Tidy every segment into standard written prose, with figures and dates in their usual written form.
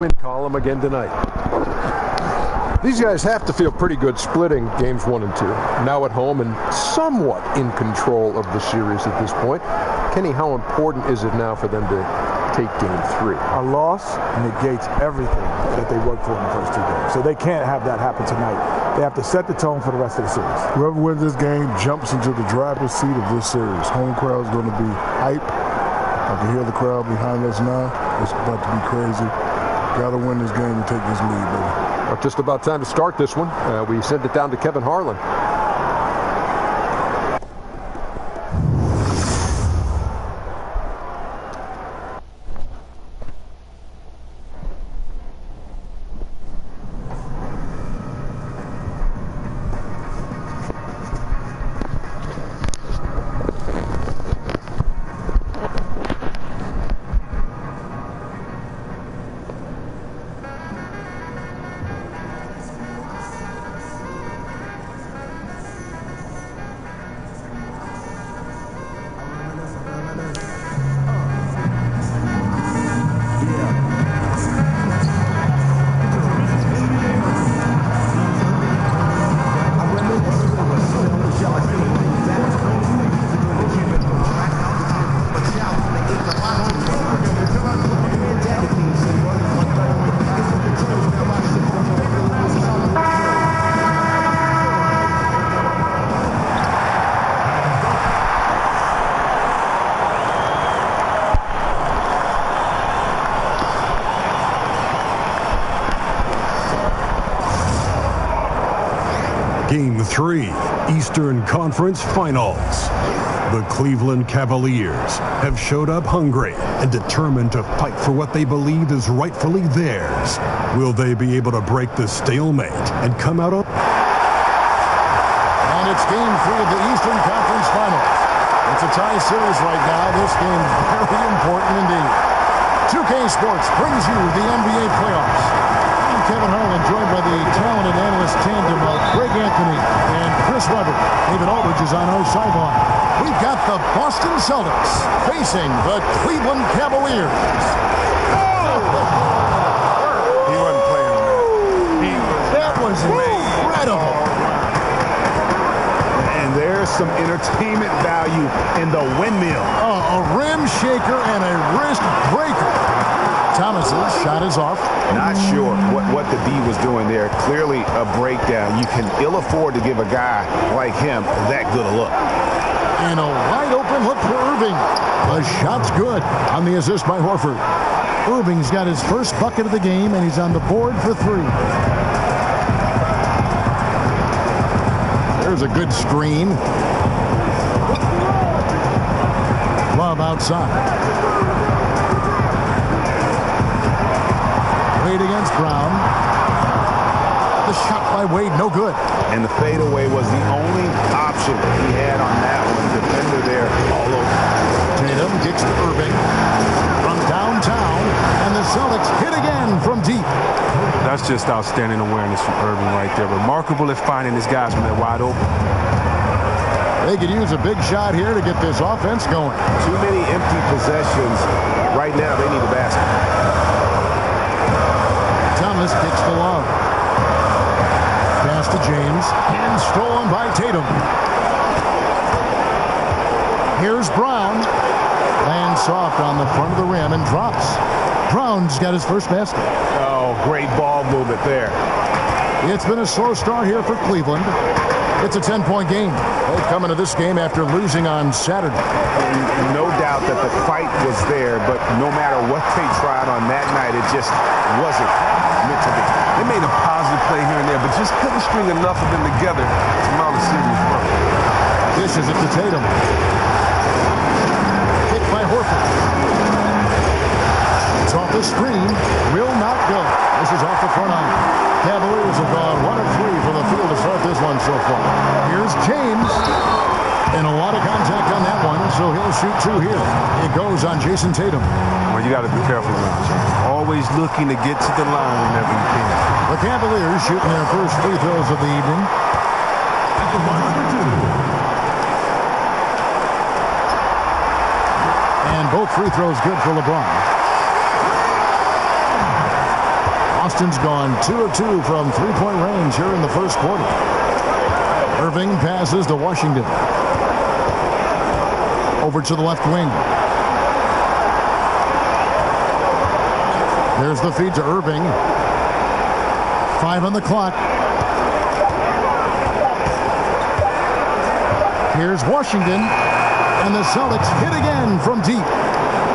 win column again tonight. These guys have to feel pretty good splitting games 1 and 2. Now at home and somewhat in control of the series at this point. Kenny, how important is it now for them to take game 3? A loss negates everything that they worked for in the first 2 games. So they can't have that happen tonight. They have to set the tone for the rest of the series. Whoever wins this game jumps into the driver's seat of this series. Home crowd's going to be hype. I can hear the crowd behind us now. It's about to be crazy. Got to win this game and take this lead, baby. Well, just about time to start this one. We send it down to Kevin Harlan. Game 3, Eastern Conference Finals. The Cleveland Cavaliers have showed up hungry and determined to fight for what they believe is rightfully theirs. Will they be able to break the stalemate and come out on? And it's Game 3 of the Eastern Conference Finals. It's a tie series right now. This game very important indeed. 2K Sports brings you the NBA playoffs. Kevin Harlan, joined by the talented analyst tandem of Greg Anthony and Chris Webber. David Aldridge is on our sideline. We've got the Boston Celtics facing the Cleveland Cavaliers. He wasn't playing. That was incredible. And there's some entertainment value in the windmill. A rim shaker and a wrist breaker. Thomas's shot is off. Not sure what the D was doing there. Clearly a breakdown. You can ill afford to give a guy like him that good a look. And a wide open look for Irving. The shot's good on the assist by Horford. Irving's got his first bucket of the game, and he's on the board for 3. There's a good screen. Love outside. Wade against Brown. The shot by Wade, no good. And the fadeaway was the only option he had on that one. Defender there all over. Tatum kicks to Irving from downtown, and the Celtics hit again from deep. That's just outstanding awareness from Irving right there. Remarkable at finding his guys when they're wide open. They could use a big shot here to get this offense going. Too many empty possessions. Right now they need a basket. Thomas kicks to Love. Pass to James. And stolen by Tatum. Here's Brown. Lands soft on the front of the rim and drops. Brown's got his first basket. Oh, great ball movement there. It's been a slow start here for Cleveland. It's a 10-point game. They come into this game after losing on Saturday. No doubt that the fight was there, but no matter what they tried on that night, it just wasn't meant to be. They made a positive play here and there, but just couldn't string enough of them together to mount a serious run. Dishes it to Tatum. Kicked by Horford. It's off the screen. Will not go. This is off the front line. Cavaliers have gone 1 of 3 for the field to start this one so far. Here's James. And a lot of contact on that one, so he'll shoot 2 here. It goes on Jason Tatum. Well, you got to be careful with him. Always looking to get to the line whenever you can. The Cavaliers shooting their first free throws of the evening. And both free throws good for LeBron. Boston's gone 2 of 2 from three-point range here in the first quarter. Irving passes to Washington. Over to the left wing. There's the feed to Irving. 5 on the clock. Here's Washington. And the Celtics hit again from deep.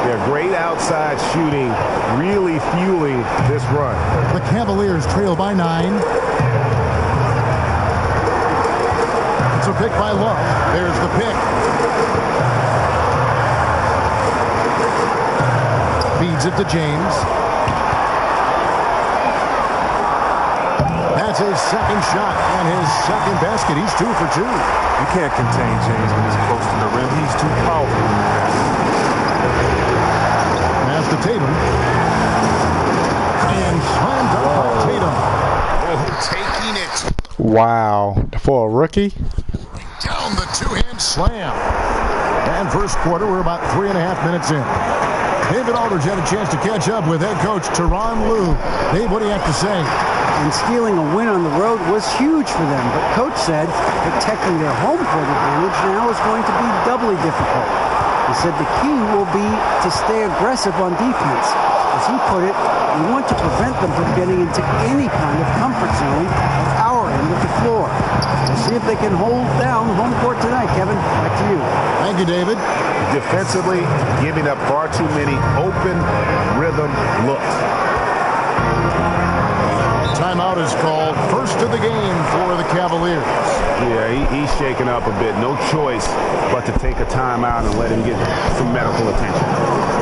Yeah, great outside shooting, really fueling this run. The Cavaliers trail by 9. It's a pick by Love. There's the pick. Feeds it to James. That's his second shot and his second basket. He's 2 for 2. You can't contain James when he's close to the rim. He's too powerful. Pass to Tatum. And slammed up by Tatum. Oh, taking it. Wow. For a rookie? Down the two-hand slam. And first quarter, we're about 3.5 minutes in. David Aldridge had a chance to catch up with head coach Tyronn Lue. Dave, what do you have to say? And stealing a win on the road was huge for them. But coach said protecting their home court advantage now is going to be doubly difficult. He said the key will be to stay aggressive on defense. As he put it, we want to prevent them from getting into any kind of comfort zone at our end of the floor. We'll see if they can hold down home court tonight. Kevin, back to you. Thank you, David. Defensively, giving up far too many open rhythm looks. Timeout is called. First of the game for the Cavaliers. Yeah, he's shaken up a bit. No choice but to take a timeout and let him get some medical attention.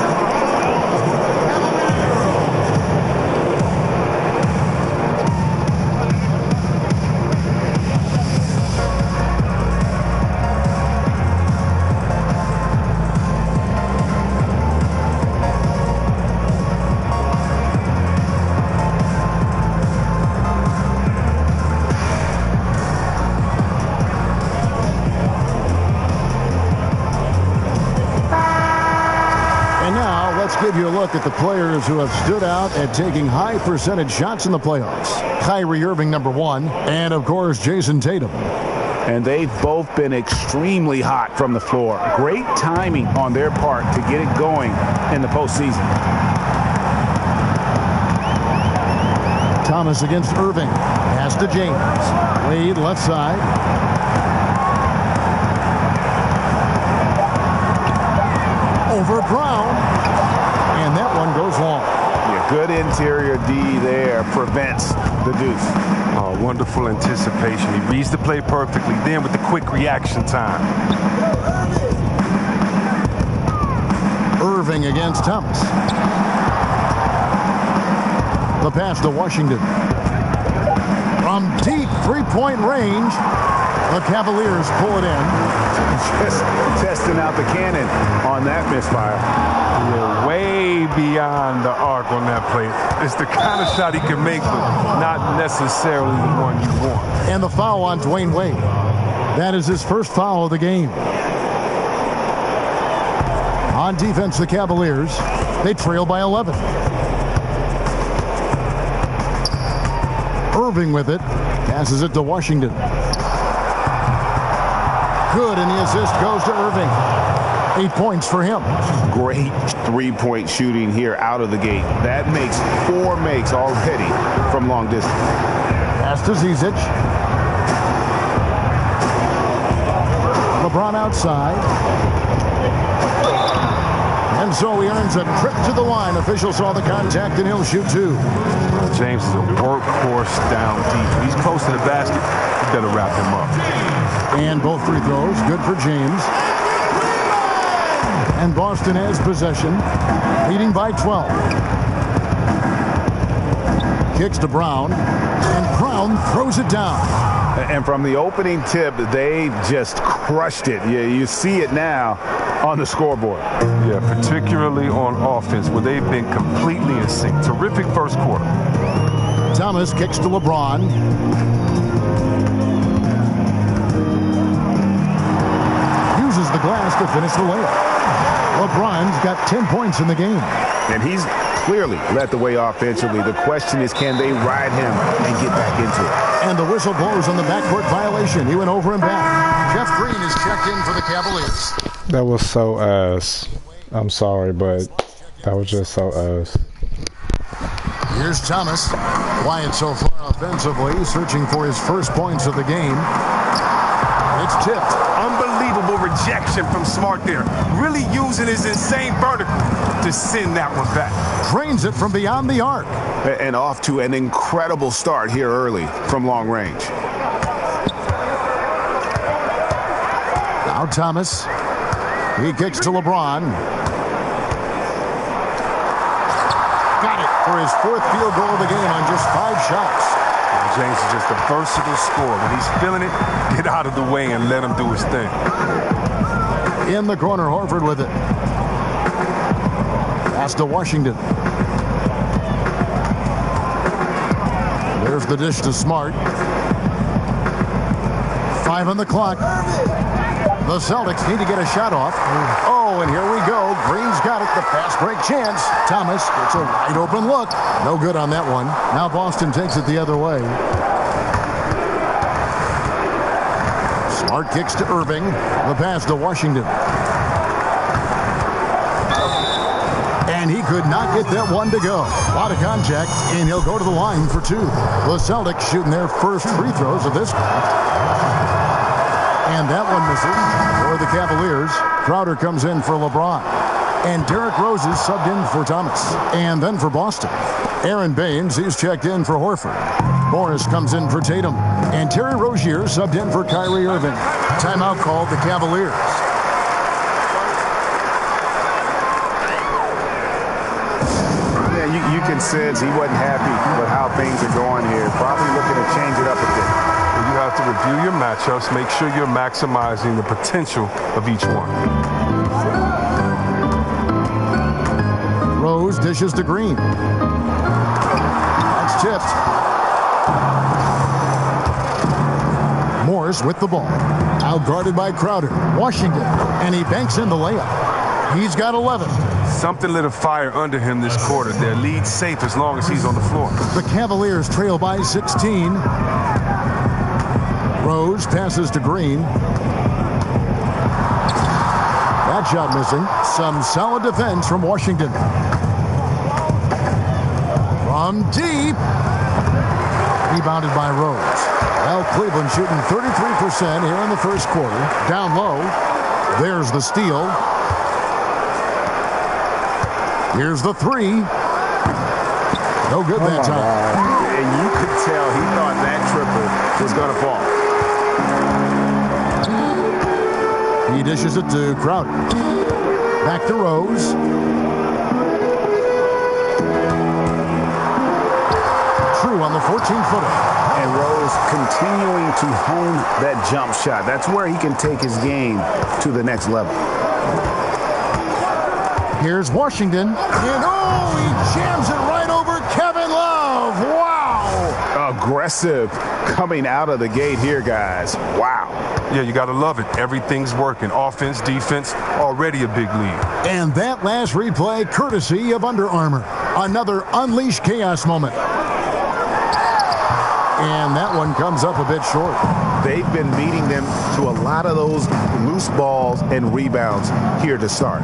Give you a look at the players who have stood out at taking high percentage shots in the playoffs. Kyrie Irving, number 1, and of course Jason Tatum. And they've both been extremely hot from the floor. Great timing on their part to get it going in the postseason. Thomas against Irving. Pass to James. Wade left side. Over Brown. And that one goes long. Yeah, good interior D there prevents the deuce. Oh, wonderful anticipation. He reads the play perfectly. Then with the quick reaction time. Irving against Thomas. The pass to Washington. From deep three-point range, the Cavaliers pull it in. Just testing out the cannon on that misfire. Yeah, way beyond the arc on that play. It's the kind of shot he can make, but not necessarily the one you want. And the foul on Dwayne Wade. That is his first foul of the game. On defense, the Cavaliers, they trail by 11. Irving with it. Passes it to Washington. Good, and the assist goes to Irving. 8 points for him. Great three-point shooting here out of the gate. That makes 4 makes already from long distance. Pass to Zizic. LeBron outside. And so he earns a trip to the line. Official saw the contact, and he'll shoot 2. James is a workhorse down deep. He's close to the basket. You better wrap him up. And both free throws, good for James. And Boston has possession, leading by 12. Kicks to Brown, and Brown throws it down. And from the opening tip, they just crushed it. Yeah, you see it now on the scoreboard. Yeah, particularly on offense, where they've been completely in sync. Terrific first quarter. Thomas kicks to LeBron. Uses the glass to finish the layup. LeBron's got 10 points in the game. And he's clearly led the way offensively. The question is, can they ride him and get back into it? And the whistle blows on the backcourt violation. He went over and back. Jeff Green is checked in for the Cavaliers. That was so ass. I'm sorry, but that was just so ass. Here's Thomas. Quiet so far offensively, searching for his first points of the game. It's tipped. Unbelievable rejection from Smart there. Really using his insane vertical to send that one back. Drains it from beyond the arc. And off to an incredible start here early from long range. Now Thomas. He kicks to LeBron. Got it for his fourth field goal of the game on just 5 shots. James is just a versatile scorer. When he's feeling it, get out of the way and let him do his thing. In the corner, Horford with it. Pass to Washington. There's the dish to Smart. 5 on the clock. The Celtics need to get a shot off. Oh, and here we go. Green's got it. The fast break chance. Thomas gets a wide open look. No good on that one. Now Boston takes it the other way. Smart kicks to Irving. The pass to Washington. And he could not get that one to go. A lot of contact, and he'll go to the line for 2. The Celtics shooting their first free throws of this one. And that one missing for the Cavaliers. Crowder comes in for LeBron. And Derrick Rose is subbed in for Thomas. And then for Boston, Aaron Baines, he's checked in for Horford. Morris comes in for Tatum. And Terry Rozier subbed in for Kyrie Irving. Timeout called the Cavaliers. Yeah, you can sense he wasn't happy with how things are going here. Probably looking to change it up a bit. You have to review your matchups, make sure you're maximizing the potential of each one. Rose dishes to Green. That's tipped. Morris with the ball. Out guarded by Crowder. Washington. And he banks in the layup. He's got 11. Something lit a fire under him this quarter. Their lead safe as long as he's on the floor. The Cavaliers trail by 16. Rose passes to Green. That shot missing. Some solid defense from Washington. From deep. Rebounded by Rose. Well, Cleveland shooting 33% here in the first quarter. Down low. There's the steal. Here's the 3. No good that time. And you could tell he thought that triple was going to fall. He dishes it to Crowder. Back to Rose. True on the 14-footer. And Rose continuing to hone that jump shot. That's where he can take his game to the next level. Here's Washington. And oh, he jams it right over Kevin Love. Wow. Aggressive coming out of the gate here, guys. Wow. Yeah, you got to love it. Everything's working. Offense, defense, already a big lead. And that last replay, courtesy of Under Armour. Another Unleash Chaos moment. And that one comes up a bit short. They've been beating them to a lot of those loose balls and rebounds here to start.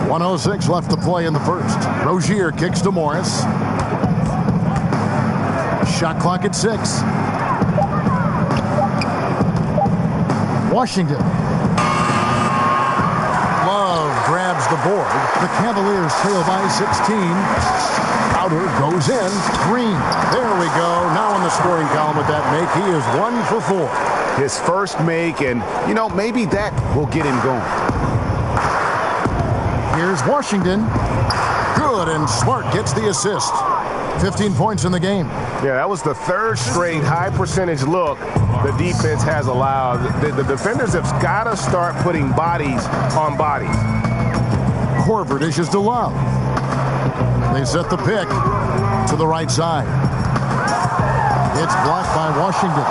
1:06 left to play in the first. Rozier kicks to Morris. Shot clock at 6. Washington. Love grabs the board. The Cavaliers trail by 16. Crowder goes in. Green. There we go. Now in the scoring column with that make. He is 1 for 4. His first make, and, you know, maybe that will get him going. Here's Washington. Good, and Smart gets the assist. 15 points in the game. Yeah, that was the 3rd straight high percentage look the defense has allowed. The defenders have got to start putting bodies on bodies. Horford dishes to Love. They set the pick to the right side. It's blocked by Washington.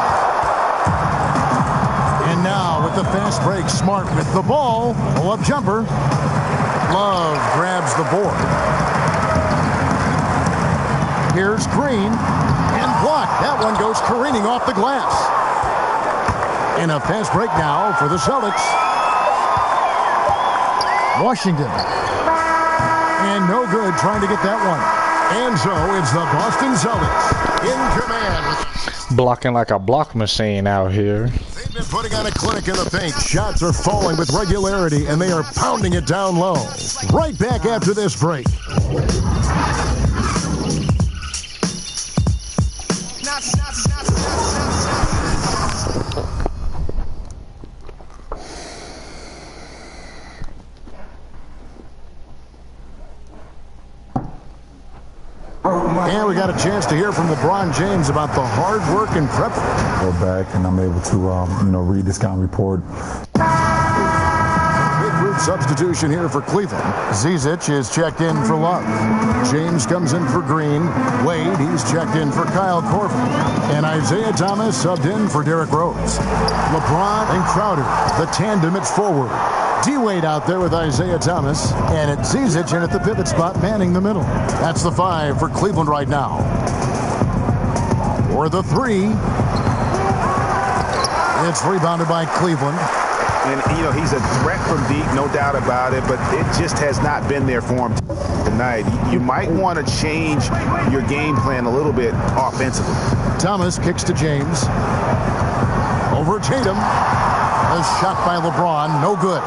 And And now with the fast break, Smart with the ball. Pull-up jumper. Love grabs the board. Here's Green. And blocked. That one goes careening off the glass. And a fast break now for the Celtics. Washington. And no good trying to get that one. And so it's the Boston Celtics in command. Blocking like a block machine out here. They've been putting on a clinic in the paint. Shots are falling with regularity, and they are pounding it down low. Right back after this break. And we got a chance to hear from LeBron James about the hard work and prep. Go back and I'm able to, read the scouting report. Big group substitution here for Cleveland. Zizic is checked in for Love. James comes in for Green. Wade, he's checked in for Kyle Korver. And Isaiah Thomas subbed in for Derrick Rose. LeBron and Crowder, the tandem at forward. D-Wade out there with Isaiah Thomas, and it's Zizic in at the pivot spot, manning the middle. That's the 5 for Cleveland right now. For the 3, it's rebounded by Cleveland. And, he's a threat from deep, no doubt about it, but it just has not been there for him tonight. You might want to change your game plan a little bit offensively. Thomas kicks to James. Over Tatum. A shot by LeBron, no good.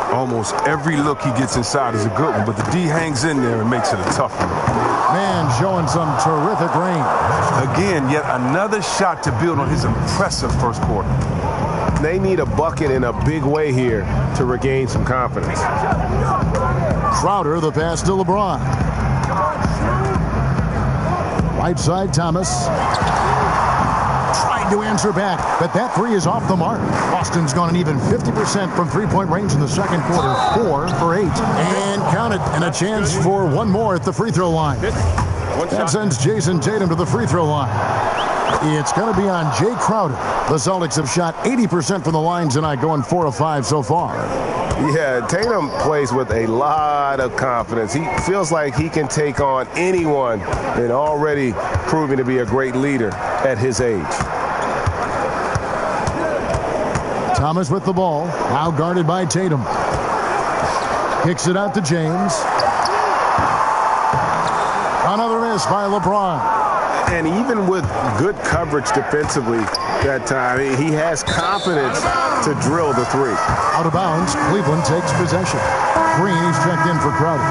Almost every look he gets inside is a good one, but the D hangs in there and makes it a tough one. Man showing some terrific range. Again, yet another shot to build on his impressive first quarter. They need a bucket in a big way here to regain some confidence. Crowder, the pass to LeBron. Right side, Thomas. Trying to answer back, but that 3 is off the mark. Boston's gone an even 50% from three-point range in the second quarter. 4 for 8. And count it, and a chance for one more at the free throw line. That sends Jason Tatum to the free throw line. It's going to be on Jay Crowder. The Celtics have shot 80% from the line tonight, going 4 of 5 so far. Yeah, Tatum plays with a lot of confidence. He feels like he can take on anyone and already proving to be a great leader at his age. Thomas with the ball, now guarded by Tatum. Kicks it out to James. Another miss by LeBron. And even with good coverage defensively that time, he has confidence to drill the 3. Out of bounds, Cleveland takes possession. Green is checked in for Crowder.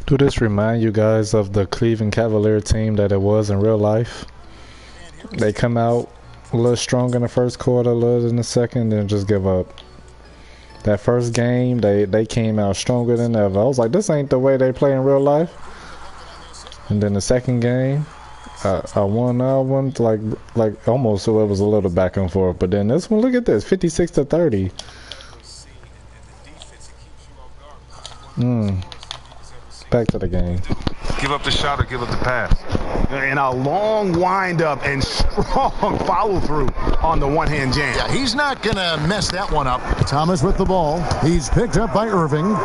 Do this remind you guys of the Cleveland Cavalier team that it was in real life? They come out a little strong in the first quarter, a little in the second, then just give up. That first game, they came out stronger than ever. I was like, this ain't the way they play in real life. And then the second game, I won like almost, so it was a little back and forth. But then this one, look at this, 56-30. Back to the game. Give up the shot or give up the pass. And a long windup and strong follow-through on the one-hand jam. Yeah, he's not going to mess that one up. Thomas with the ball. He's picked up by Irving.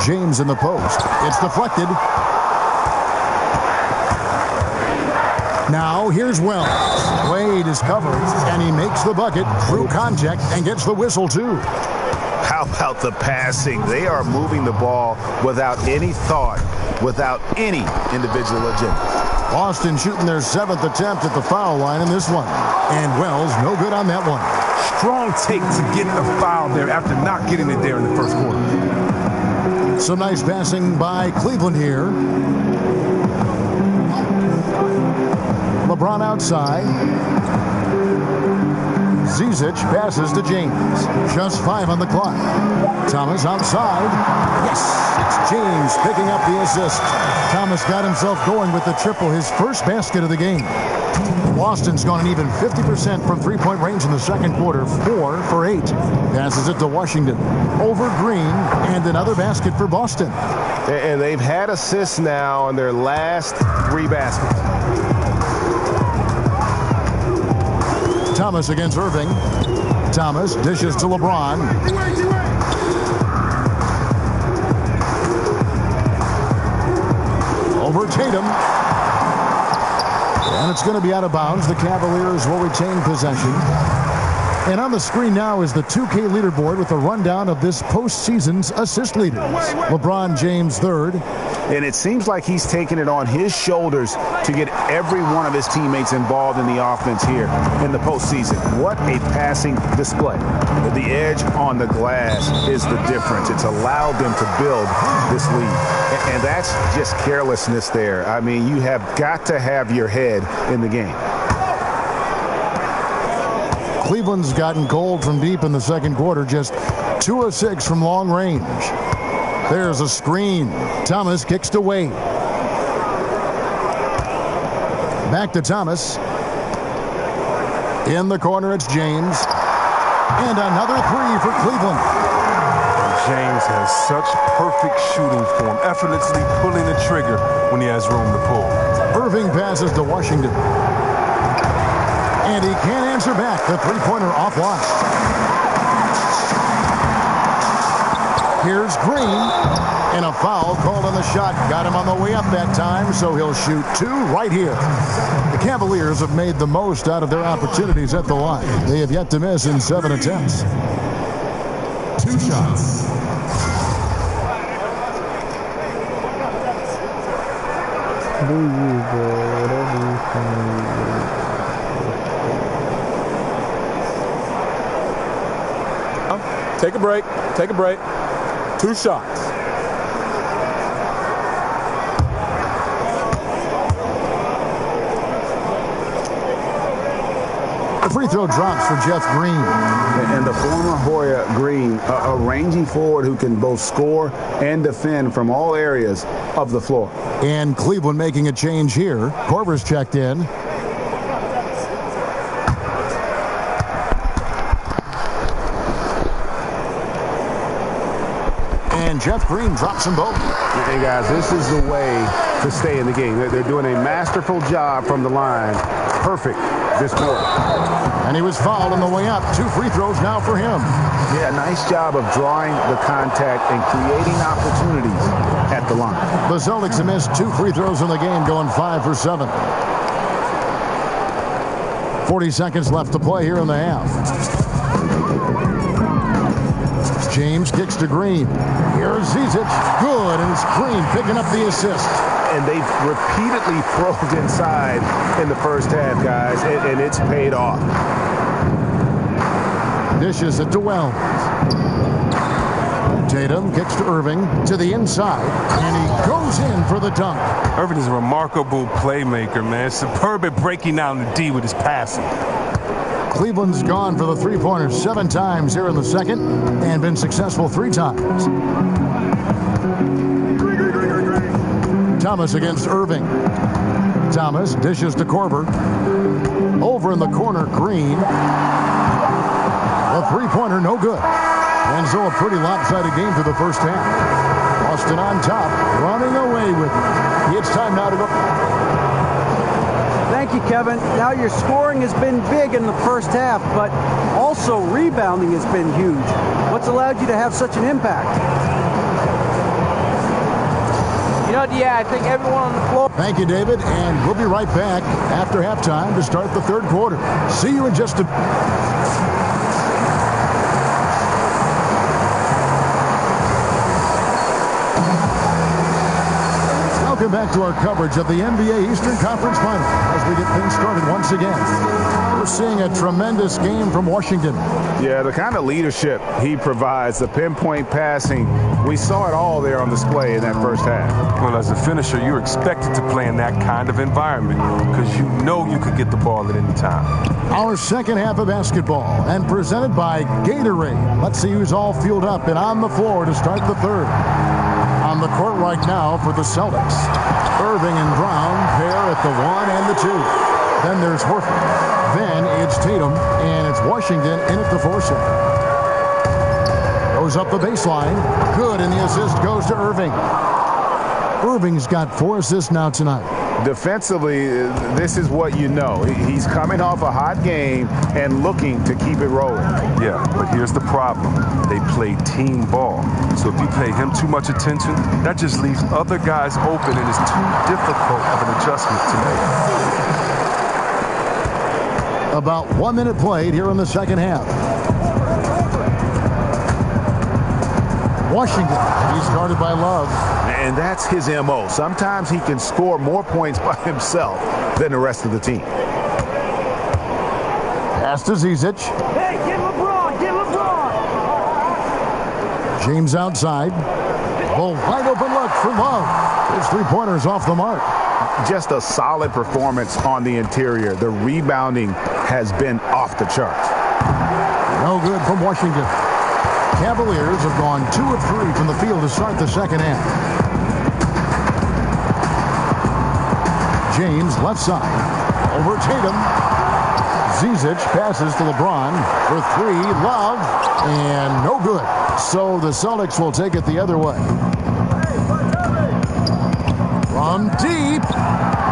James in the post. It's deflected. Now here's Wells. Wade is covered, and he makes the bucket through contact and gets the whistle, too. How about the passing? They are moving the ball without any thought, without any individual agenda. Boston shooting their 7th attempt at the foul line in this one. And Wells, no good on that one. Strong take to get the foul there after not getting it there in the first quarter. Some nice passing by Cleveland here. LeBron outside. Zizic passes to James. Just 5 on the clock. Thomas outside. Yes, it's James picking up the assist. Thomas got himself going with the triple, his first basket of the game. Boston's gone an even 50% from three-point range in the second quarter, 4 for 8. Passes it to Washington. Over Green, and another basket for Boston. And they've had assists now on their last 3 baskets. Thomas against Irving. Thomas dishes to LeBron. Over Tatum. And it's going to be out of bounds. The Cavaliers will retain possession. And on the screen now is the 2K leaderboard with a rundown of this postseason's assist leaders. LeBron James third. And it seems like he's taking it on his shoulders to get every one of his teammates involved in the offense here in the postseason. What a passing display. The edge on the glass is the difference. It's allowed them to build this lead. And that's just carelessness there. I mean, you have got to have your head in the game. Cleveland's gotten cold from deep in the second quarter, just 2 of 6 from long range. There's a screen. Thomas kicks to Wade. Back to Thomas. In the corner, it's James. And another 3 for Cleveland. James has such perfect shooting form, effortlessly pulling the trigger when he has room to pull. Irving passes to Washington. And he can't answer back. The three-pointer offline. Here's Green. And a foul called on the shot. Got him on the way up that time, so he'll shoot 2 right here. The Cavaliers have made the most out of their opportunities at the line. They have yet to miss in 7 attempts. 2 shots. Take a break. Take a break. 2 shots. The free throw drops for Jeff Green. And the former Hoya Green, a rangy forward who can both score and defend from all areas of the floor. And Cleveland making a change here. Korver's checked in. And Jeff Green drops them both. Hey, guys, this is the way to stay in the game. They're doing a masterful job from the line. Perfect this quarter. And he was fouled on the way up. 2 free throws now for him. Yeah, nice job of drawing the contact and creating opportunities at the line. The Celtics have missed 2 free throws in the game, going 5 for 7. 40 seconds left to play here in the half. James kicks to Green. Here's Zizic. Good, and it's Green picking up the assist. And they've repeatedly probed inside in the first half, guys, and it's paid off. Dishes it to Wells. Tatum kicks to Irving to the inside, and he goes in for the dunk. Irving is a remarkable playmaker, man. Superb at breaking down the D with his passing. Cleveland's gone for the three-pointer 7 times here in the second and been successful 3 times. Thomas against Irving. Thomas dishes to Korver. Over in the corner, Green. A three-pointer, no good. And so a pretty lopsided game for the first half. Boston on top, running away with it. It's time now to go. Thank you, Kevin. Now your scoring has been big in the first half, but also rebounding has been huge. What's allowed you to have such an impact? Yeah, I think everyone on the floor. Thank you, David, and we'll be right back after halftime to start the third quarter. See you in just a... Welcome back to our coverage of the NBA Eastern Conference Final as we get things started once again. we're seeing a tremendous game from Washington. Yeah, the kind of leadership he provides, the pinpoint passing, we saw it all there on display in that first half. Well, as a finisher, you're expected to play in that kind of environment because you know you could get the ball at any time. Our second half of basketball, and presented by Gatorade. Let's see who's all fueled up and on the floor to start the third. On the court right now for the Celtics, Irving and Brown pair at the 1 and the 2. Then there's Horford. Then it's Tatum, and it's Washington in at the 4 set. Goes up the baseline. Good, and the assist goes to Irving. Irving's got 4 assists now tonight. Defensively, this is what you know. He's coming off a hot game and looking to keep it rolling. Yeah, but here's the problem. They play team ball. So if you pay him too much attention, that just leaves other guys open, and it's too difficult of an adjustment to make. About 1 minute played here in the second half. Washington, he's guarded by Love. And that's his M.O. Sometimes he can score more points by himself than the rest of the team. Pass to Zizic. Hey, get LeBron, get LeBron. James outside. Oh, wide open look for Love. His 3-pointers off the mark. Just a solid performance on the interior. The rebounding has been off the charts. No good from Washington. Cavaliers have gone 2 of 3 from the field to start the second half. James left side. Over Tatum. Zizic passes to LeBron for 3. Love. And no good. So the Celtics will take it the other way. From deep.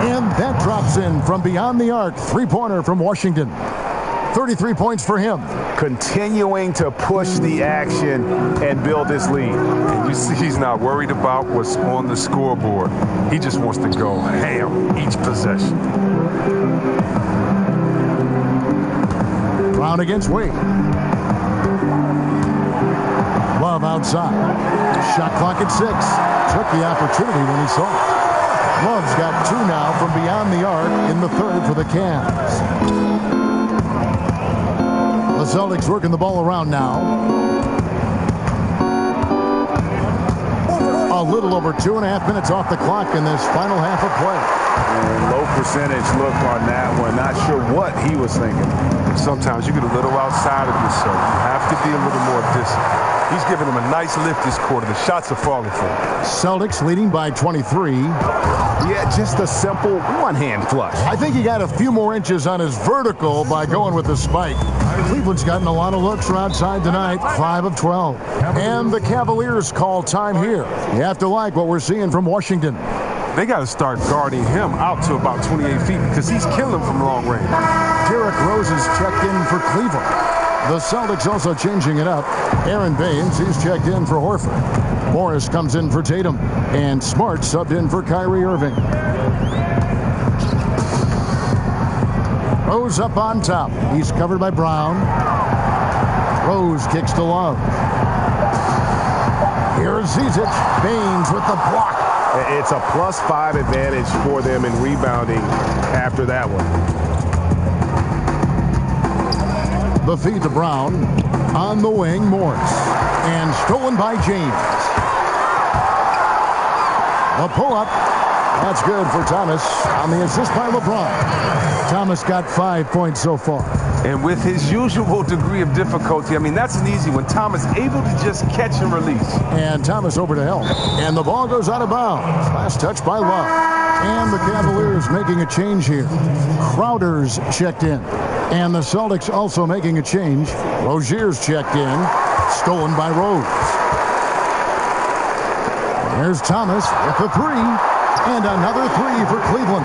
And that drops in from beyond the arc. 3-pointer from Washington. 33 points for him. Continuing to push the action and build this lead. And you see he's not worried about what's on the scoreboard. He just wants to go ham each possession. Brown against Wade. Love outside. Shot clock at 6. Took the opportunity when he saw it. Love's got 2 now from beyond the arc in the third for the Cavs. The Celtics working the ball around now. A little over 2.5 minutes off the clock in this final half of play. And low percentage look on that one. Not sure what he was thinking. Sometimes you get a little outside of yourself. You have to be a little more disciplined. He's giving him a nice lift this quarter. The shots are falling for him. Celtics leading by 23. Yeah, just a simple one-hand flush. I think he got a few more inches on his vertical by going with the spike. Cleveland's gotten a lot of looks from outside tonight, 5 of 12. And the Cavaliers call time here. You have to like what we're seeing from Washington. They got to start guarding him out to about 28 feet because he's killing from long range. Derrick Rose is checked in for Cleveland. The Celtics also changing it up. Aaron Baines, he's checked in for Horford. Morris comes in for Tatum. And Smart subbed in for Kyrie Irving. Rose up on top. He's covered by Brown. Rose kicks to Love. Here's Zizic. Baines with the block. It's a +5 advantage for them in rebounding after that one. The feed to Brown. On the wing, Morris. And stolen by James. The pull-up. That's good for Thomas on the assist by LeBron. Thomas got 5 points so far. And with his usual degree of difficulty, I mean, that's an easy one. Thomas able to just catch and release. And Thomas over to help. And the ball goes out of bounds. Last touch by Love. And the Cavaliers making a change here. Crowder's checked in. And the Celtics also making a change. Rozier's checked in. Stolen by Rose. There's Thomas with the 3. And another 3 for Cleveland.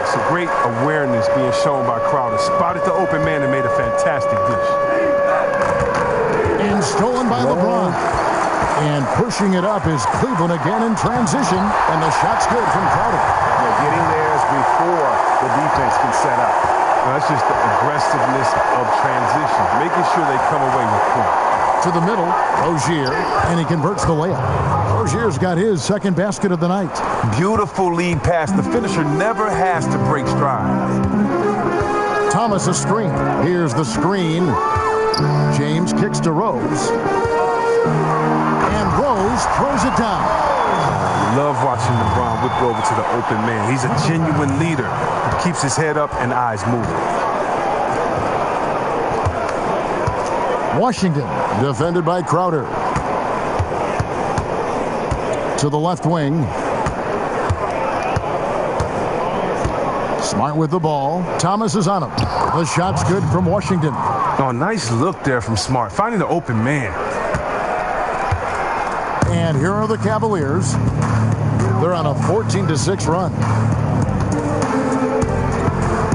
It's a great awareness being shown by Crowder. Spotted the open man and made a fantastic dish. And stolen by LeBron. And pushing it up is Cleveland again in transition. And the shot's good from Crowder. They're getting theirs before the defense can set up. Now, that's just the aggressiveness of transition, making sure they come away with points. To the middle, Rozier, and he converts the layup. Rozier's got his second basket of the night. Beautiful lead pass. The finisher never has to break stride. Thomas a screen. Here's the screen. James kicks to Rose. And Rose throws it down. Love watching LeBron whip over to the open man. He's a genuine leader. He keeps his head up and eyes moving. Washington defended by Crowder. To the left wing. Smart with the ball. Thomas is on him. The shot's good from Washington. Oh, nice look there from Smart, finding the open man. And here are the Cavaliers. They're on a 14-6 run.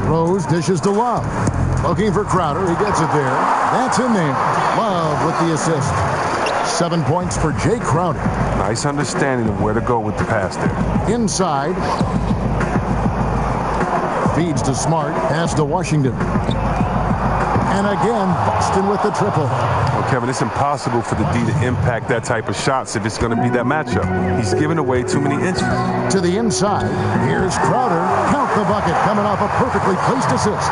Rose dishes to Love. Looking for Crowder. He gets it there. That's in there. Love with the assist. 7 points for Jay Crowder. Nice understanding of where to go with the pass there. Inside. Feeds to Smart. Pass to Washington. And again, Boston with the triple. Well, Kevin, it's impossible for the D to impact that type of shots if it's going to be that matchup. He's giving away too many inches. To the inside. Here's Crowder. Count the bucket. Coming off a perfectly placed assist.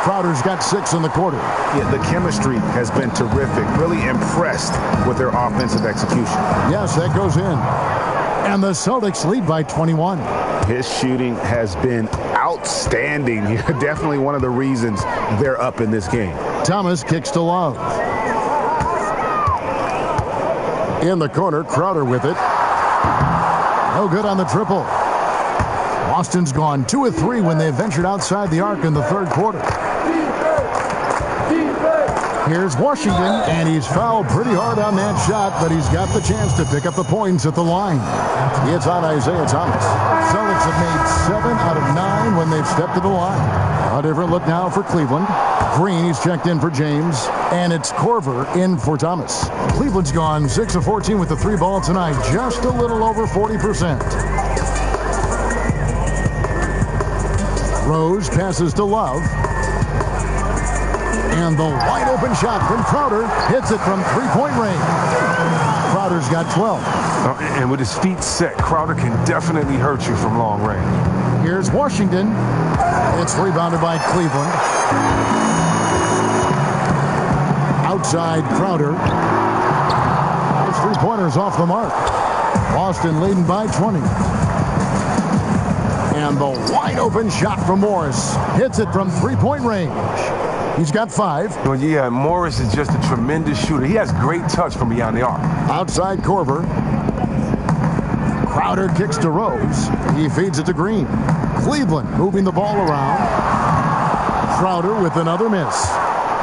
Crowder's got 6 in the quarter. Yeah, the chemistry has been terrific. Really impressed with their offensive execution. Yes, that goes in. And the Celtics lead by 21. His shooting has been outstanding. Definitely one of the reasons they're up in this game. Thomas kicks to Love. In the corner, Crowder with it. No good on the triple. Boston's gone 2 of 3 when they ventured outside the arc in the third quarter. Here's Washington, and he's fouled pretty hard on that shot, but he's got the chance to pick up the points at the line. It's on Isaiah Thomas. Celtics have made 7 out of 9 when they've stepped to the line. A different look now for Cleveland. Green, he's checked in for James, and it's Korver in for Thomas. Cleveland's gone 6 of 14 with the 3 ball tonight, just a little over 40%. Rose passes to Love. And the wide open shot from Crowder hits it from 3-point range. Crowder's got 12. And with his feet set, Crowder can definitely hurt you from long range. Here's Washington. It's rebounded by Cleveland. Outside Crowder. His 3-pointer's off the mark. Boston leading by 20. And the wide open shot from Morris hits it from 3-point range. He's got 5. Well, yeah, Morris is just a tremendous shooter. He has great touch from beyond the arc. Outside Korver. Crowder kicks to Rose. He feeds it to Green. Cleveland moving the ball around. Crowder with another miss.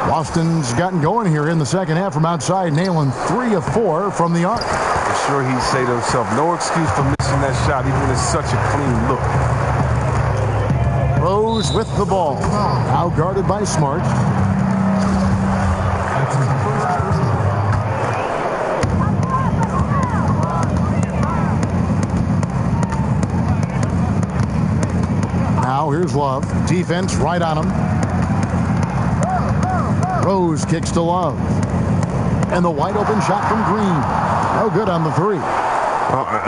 Boston's gotten going here in the second half from outside, nailing 3 of 4 from the arc. I'm sure he'd say to himself, no excuse for missing that shot, even when it's such a clean look. Rose with the ball. Now guarded by Smart. Now here's Love. Defense right on him. Rose kicks to Love. And the wide open shot from Green. No good on the 3.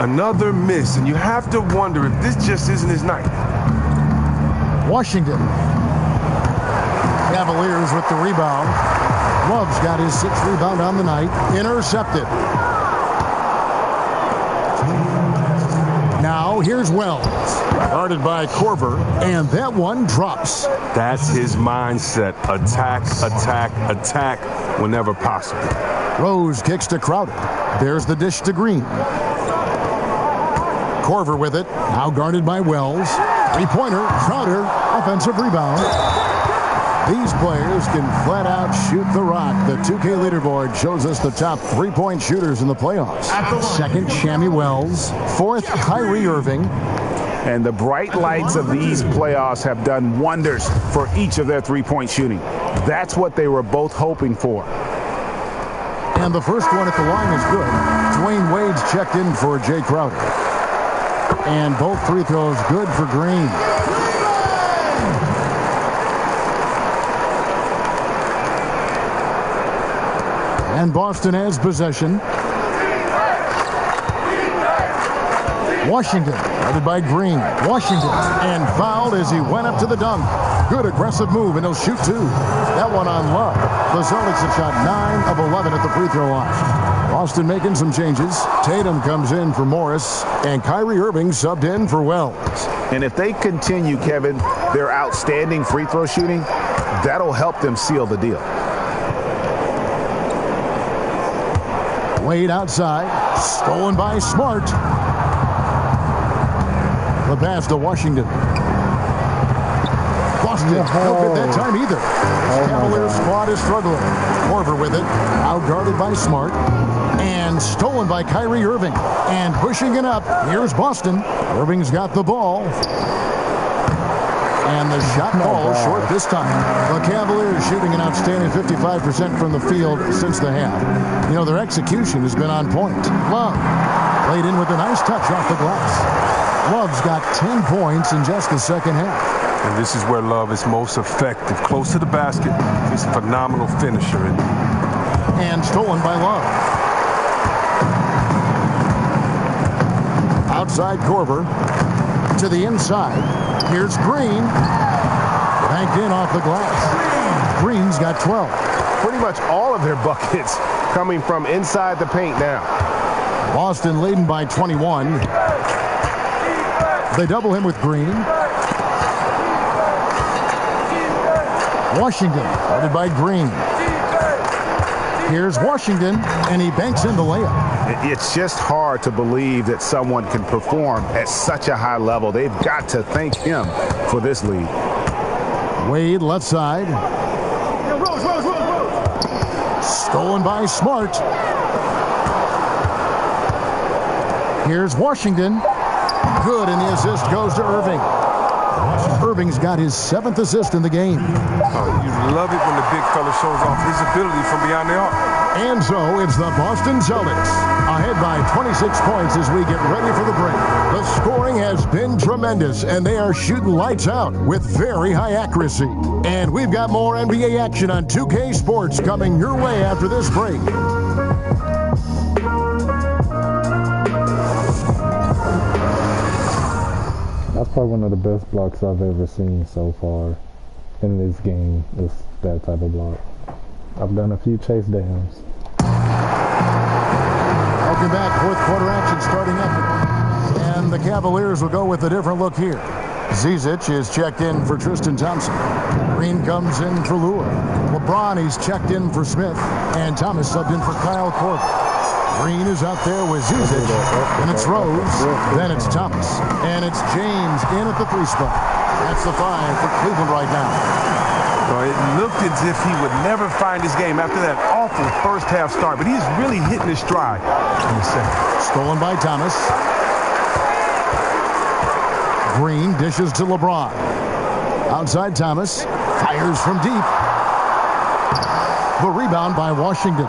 Another miss, and you have to wonder if this just isn't his night. Washington. Cavaliers with the rebound. Love's got his 6th rebound on the night. Intercepted. Now here's Wells. Guarded by Korver. And that one drops. That's his mindset. Attack, attack, attack whenever possible. Rose kicks to Crowder. There's the dish to Green. Korver with it. Now guarded by Wells. 3-pointer. Crowder. Offensive rebound. These players can flat out shoot the rock. The 2K leaderboard shows us the top 3-point shooters in the playoffs. 2nd, Shammy Wells. 4th, Kyrie Irving. And the bright lights of these playoffs have done wonders for each of their 3-point shooting. That's what they were both hoping for. And the first one at the line is good. Dwayne Wade's checked in for Jay Crowder. And both free throws good for Green. And Boston has possession. Washington, guarded by Green. Washington, and fouled as he went up to the dunk. Good aggressive move, and he'll shoot 2. That one on Love. The Celtics have shot 9 of 11 at the free throw line. Boston making some changes. Tatum comes in for Morris, and Kyrie Irving subbed in for Wells. And if they continue, Kevin, their outstanding free throw shooting, that'll help them seal the deal. Wade outside, stolen by Smart. The pass to Washington. Boston, no good that time either. This Cavaliers squad is struggling. Korver with it, out-guarded by Smart. And stolen by Kyrie Irving. And pushing it up, here's Boston. Irving's got the ball. And the shot falls short this time. The Cavaliers shooting an outstanding 55% from the field since the half. You know, their execution has been on point. Love played in with a nice touch off the glass. Love's got 10 points in just the second half. And this is where Love is most effective. Close to the basket, he's a phenomenal finisher. And stolen by Love. Outside Korver to the inside. Here's Green. Banked in off the glass. Green's got 12. Pretty much all of their buckets coming from inside the paint now. Boston leading by 21. They double him with Green. Washington, guarded by Green. Here's Washington, and he banks in the layup. It's just hard to believe that someone can perform at such a high level. They've got to thank him for this lead. Wade left side. Stolen by Smart. Here's Washington. Good, and the assist goes to Irving. Irving's got his 7th assist in the game. Oh, you love it when the big fella shows off his ability from beyond the arc. And so it's the Boston Celtics ahead by 26 points as we get ready for the break. The scoring has been tremendous, and they are shooting lights out with very high accuracy. And we've got more NBA action on 2K Sports coming your way after this break. That's probably one of the best blocks I've ever seen so far in this game, is that type of block. I've done a few chase downs. Welcome back. 4th quarter action starting up. And the Cavaliers will go with a different look here. Zizic is checked in for Tristan Thompson. Green comes in for Lure. LeBron, he's checked in for Smith. And Thomas subbed in for Kyle Korver. Green is out there with Zizic, and it's Rose, then it's Thomas, and it's James in at the 3 spot. That's the 5 for Cleveland right now. Well, it looked as if he would never find his game after that awful first half start, but he's really hitting his stride in the second. Stolen by Thomas. Green dishes to LeBron. Outside Thomas, fires from deep. The rebound by Washington.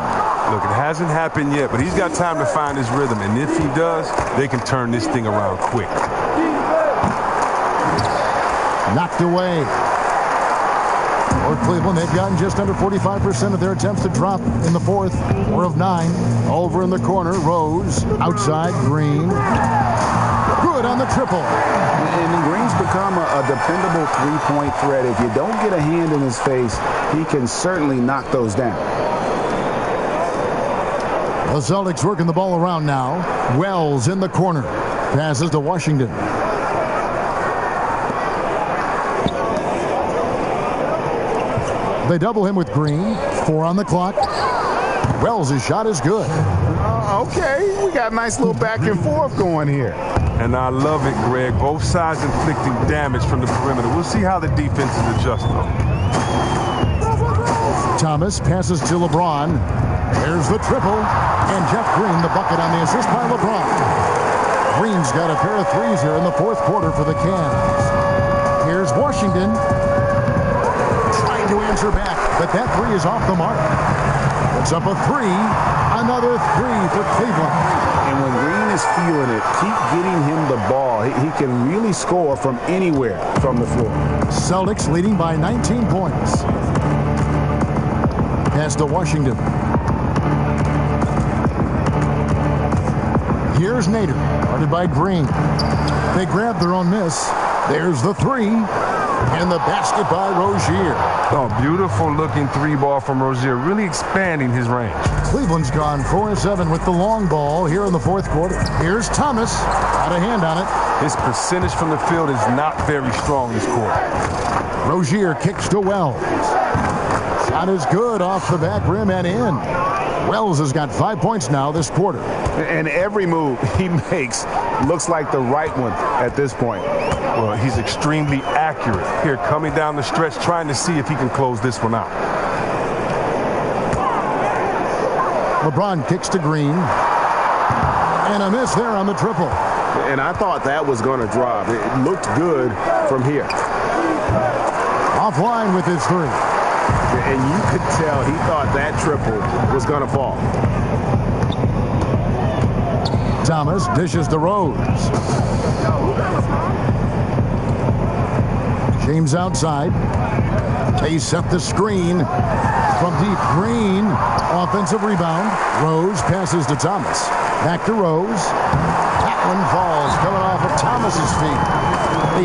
Look, it hasn't happened yet, but he's got time to find his rhythm. And if he does, they can turn this thing around quick. Knocked away. For Cleveland, they've gotten just under 45% of their attempts to drop in the 4th. 4 of 9. Over in the corner, Rose. Outside, Green. Good on the triple. And Green's become a dependable three-point threat. If you don't get a hand in his face, he can certainly knock those down. The Celtics working the ball around now. Wells in the corner. Passes to Washington. They double him with Green. 4 on the clock. Wells' shot is good. Okay, we got a nice little back and forth going here. And I love it, Greg. Both sides inflicting damage from the perimeter. We'll see how the defense is adjusting. Thomas passes to LeBron. There's the triple. And Jeff Green, the bucket on the assist by LeBron. Green's got a pair of threes here in the 4th quarter for the Cavs. Here's Washington. Trying to answer back, but that 3 is off the mark. It's up a 3. Another 3 for Cleveland. And when Green is feeling it, keep getting him the ball. He can really score from anywhere from the floor. Celtics leading by 19 points. Pass to Washington. Here's Nader, guarded by Green. They grab their own miss. There's the 3. And the basket by Rozier. Oh, beautiful looking three ball from Rozier, really expanding his range. Cleveland's gone 4-7 with the long ball here in the fourth quarter. Here's Thomas, got a hand on it. His percentage from the field is not very strong this quarter. Rozier kicks to Wells. Shot is good off the back rim and in. Wells has got 5 points now this quarter. And every move he makes looks like the right one at this point. Well, he's extremely accurate here coming down the stretch, trying to see if he can close this one out. LeBron kicks to Green. And a miss there on the triple. And I thought that was going to drop. It looked good from here. Offline with his three. And you could tell he thought that triple was going to fall. Thomas dishes to Rose. James outside. They set the screen from deep. Green, offensive rebound. Rose passes to Thomas. Back to Rose. That one falls, coming off of Thomas's feet.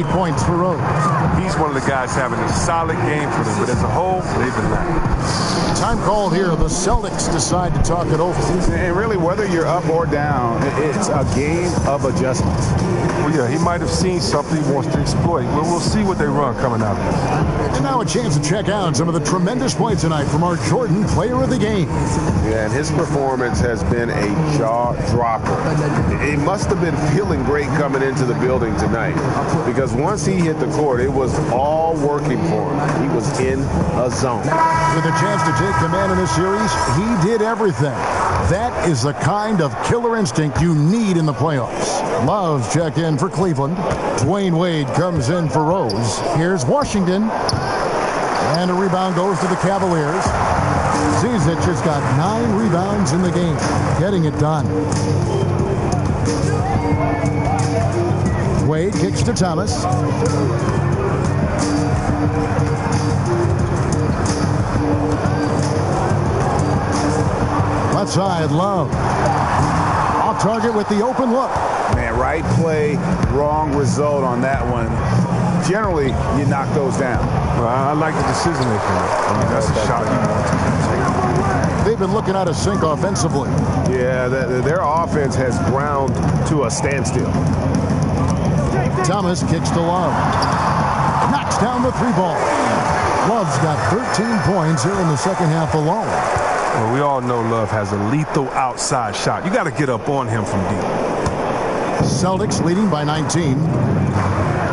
8 points for Rose. He's one of the guys having a solid game for them, but as a whole, they've been lacking. Time called here. The Celtics decide to talk it over. And really, whether you're up or down, it's a game of adjustments. Well, yeah, he might have seen something he wants to exploit. We'll see what they run coming out of this. And now a chance to check out some of the tremendous play tonight from our Jordan player of the game. Yeah, and his performance has been a jaw-dropper. He must have been feeling great coming into the building tonight because once he hit the court, it was all working for him. He was in a zone. With a chance to take command in this series, he did everything. That is the kind of killer instinct you need in the playoffs. Love's check in for Cleveland. Dwayne Wade comes in for Rose. Here's Washington. And a rebound goes to the Cavaliers. Zizic has got 9 rebounds in the game. Getting it done. Wade kicks to Thomas. Left side, Love. Off target with the open look. Man, right play, wrong result on that one. Generally, you knock those down. Well, I like the decision making. I mean, that's a shot you want to take. They've been looking out of sync offensively. Yeah, their offense has ground to a standstill. Thomas kicks to Love. Knocks down the three ball. Love's got 13 points here in the second half alone. Well, we all know Love has a lethal outside shot. You got to get up on him from deep. Celtics leading by 19.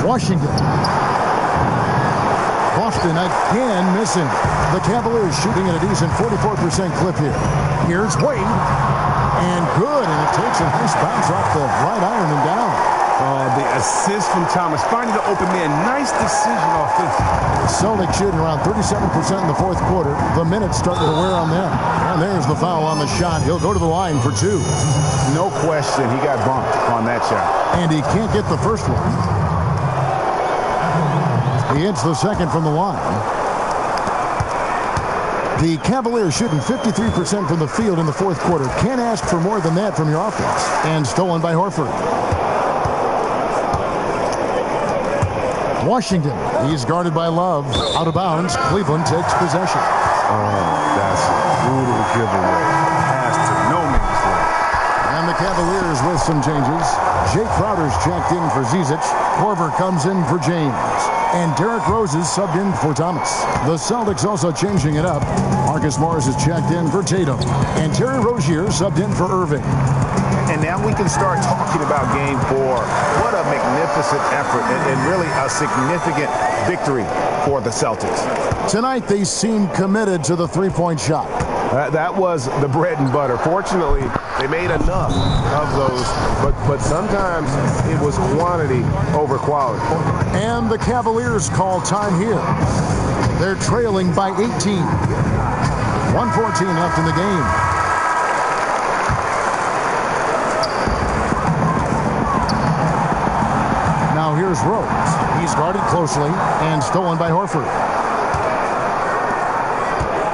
Washington. Boston again missing. The Cavaliers shooting at a decent 44% clip here. Here's Wade. And good. And it takes a nice bounce off the right iron and down. The assist from Thomas, finding the open man. Nice decision offensively. Celtics shooting around 37% in the fourth quarter. The minutes starting to wear on them. And there's the foul on the shot. He'll go to the line for 2. No question, he got bumped on that shot. And he can't get the first one. He hits the second from the line. The Cavaliers shooting 53% from the field in the fourth quarter. Can't ask for more than that from your offense. And stolen by Horford. Washington, he's guarded by Love. Out of bounds, Cleveland takes possession. That's a brutal giveaway. Pass to no man's land. And the Cavaliers with some changes. Jake Crowder's checked in for Zizic. Korver comes in for James. And Derrick Rose is subbed in for Thomas. The Celtics also changing it up. Marcus Morris is checked in for Tatum. And Terry Rozier subbed in for Irving. And now we can start talking about Game 4. What a magnificent effort and really a significant victory for the Celtics. Tonight they seem committed to the three-point shot. That was the bread and butter. Fortunately, they made enough of those, but sometimes it was quantity over quality. And the Cavaliers call time here. They're trailing by 18. 1:14 left in the game. Now here's Rose. He's guarded closely and stolen by Horford.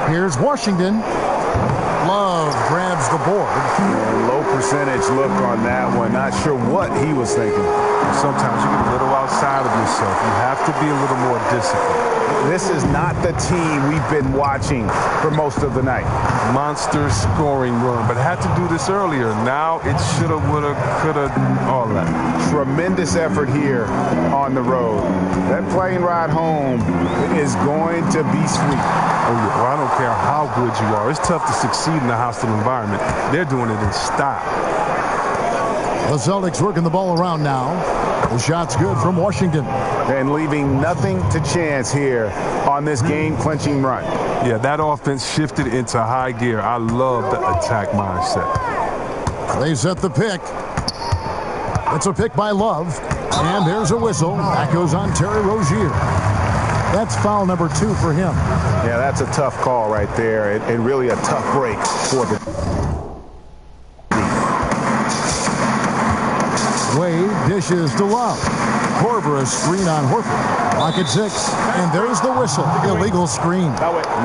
Here's Washington. Love grabs the board. Low percentage look on that one. Not sure what he was thinking. Sometimes you get a little outside of yourself. You have to be a little more disciplined. This is not the team we've been watching for most of the night. Monster scoring run, but had to do this earlier. Now it shoulda, woulda, coulda, all that. Tremendous effort here on the road. That plane ride home is going to be sweet. Oh, yeah. Well, I don't care how good you are. It's tough to succeed in a hostile environment. They're doing it in style. The Celtics working the ball around now. The shot's good from Washington. And leaving nothing to chance here on this game-clinching run. Yeah, that offense shifted into high gear. I love the attack mindset. They set the pick. It's a pick by Love. And there's a whistle. That goes on Terry Rozier. That's foul number 2 for him. Yeah, that's a tough call right there, and really a tough break for the... Wade dishes to Love. Korver a screen on Horford. Clock at 6. And there's the whistle. Illegal screen.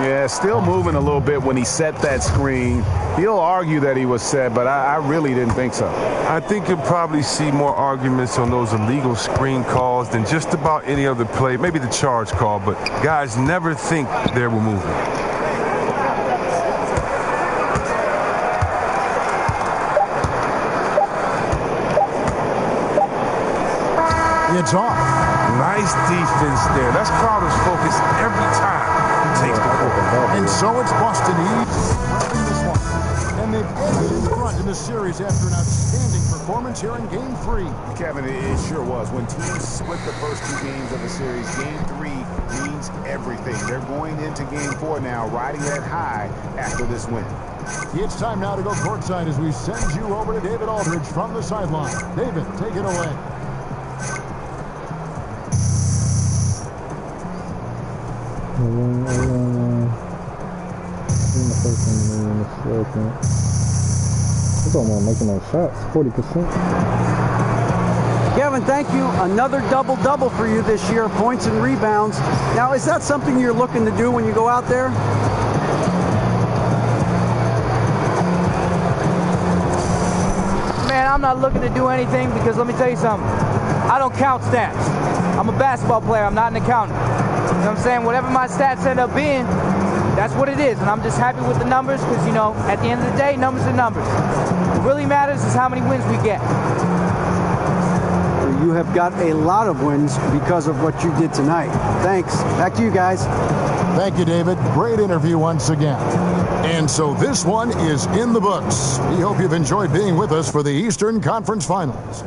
Yeah, still moving a little bit when he set that screen. He'll argue that he was set, but I really didn't think so. I think you'll probably see more arguments on those illegal screen calls than just about any other play. Maybe the charge call, but guys never think they were moving. It's off. Nice defense there. That's Crowder's focus every time he takes the ball. And so it's Boston East grabbing this one. And they've edged in front in the series after an outstanding performance here in Game 3. Kevin, it sure was. When teams split the first 2 games of the series, Game 3 means everything. They're going into Game 4 now, riding that high after this win. It's time now to go courtside as we send you over to David Aldridge from the sideline. David, take it away. It's almost making those shots, 40%. Kevin, thank you. Another double-double for you this year, points and rebounds. Now, is that something you're looking to do when you go out there? Man, I'm not looking to do anything because let me tell you something. I don't count stats. I'm a basketball player. I'm not an accountant. You know what I'm saying? Whatever my stats end up being, that's what it is. And I'm just happy with the numbers because, you know, at the end of the day, numbers are numbers. What really matters is how many wins we get. You have got a lot of wins because of what you did tonight. Thanks. Back to you guys. Thank you, David. Great interview once again. And so this one is in the books. We hope you've enjoyed being with us for the Eastern Conference Finals.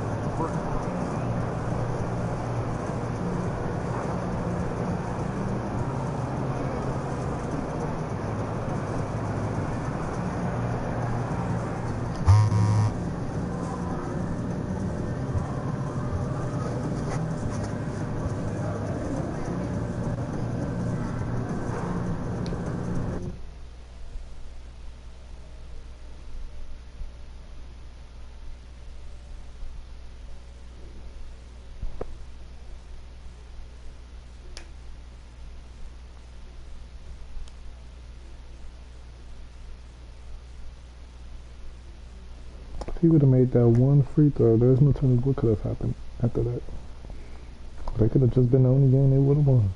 If he would have made that one free throw, there's no telling what could have happened after that. That could have just been the only game they would have won.